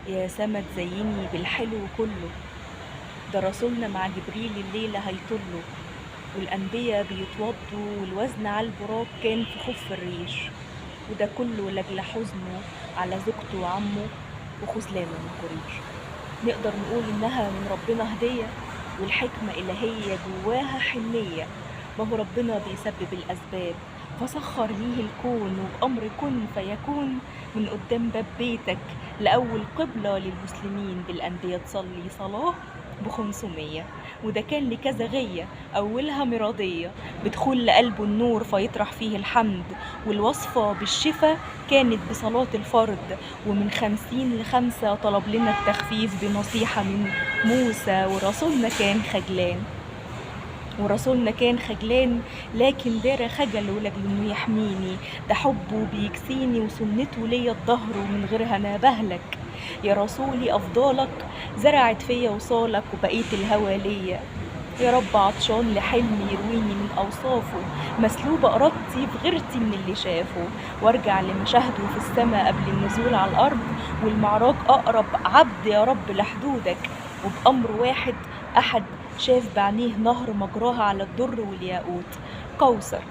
يا سما تزيني بالحلو كله، ده رسولنا مع جبريل الليلة هيطله، والأنبياء بيتوضوا والوزن على البراق كان في خف الريش، وده كله لأجل حزنه على زوجته وعمه وخذلانه من قريش. نقدر نقول إنها من ربنا هدية، والحكمة إلهية جواها حنية. ما هو ربنا بيسبب الأسباب، فسخر ليه الكون وبأمر كن فيكون من قدام باب بيتك لأول قبلة للمسلمين بالأنبياء تصلي صلاة ب500. وده كان لكذا غية، أولها مرضية بدخول لقلبه النور فيطرح فيه الحمد، والوصفة بالشفا كانت بصلاة الفرد. ومن 50 ل5 طلب لنا التخفيف بنصيحة من موسى، ورسولنا كان خجلان لكن دار خجله لأجل إنه يحميني. ده حبه بيكسيني وسنته ليا الظهر، ومن غيرها أنا بهلك. يا رسولي أفضالك زرعت فيا وصالك، وبقيت الهوى ليا. يا رب عطشان لحلم يرويني من أوصافه، مسلوبة إرادتي في غيرتي من اللي شافه، وارجع لمشاهده في السما قبل النزول على الأرض، والمعراج أقرب عبد يا رب لحدودك. وبأمر واحد أحد شاف بعينيه نهر مجراها على الدر والياقوت. كوثر،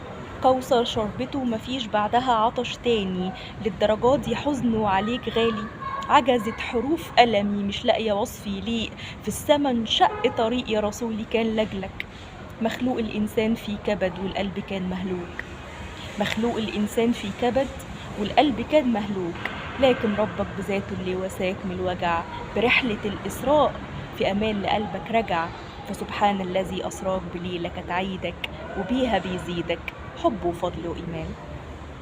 كوثر شربته مفيش بعدها عطش تاني، للدرجات دي حزنه عليك غالي. عجزت حروف ألمي مش لاقية وصف يليق، في السما انشق طريق يا رسولي كان لجلك. مخلوق الإنسان في كبد والقلب كان مهلوك، مخلوق الإنسان في كبد والقلب كان مهلوك، لكن ربك بذاته اللي وساك من الوجع. برحلة الإسراء في أمان لقلبك رجع. فسبحان الذي أسراك بليلة كانت عيدك، وبيها بيزيدك حب وفضل وإيمان.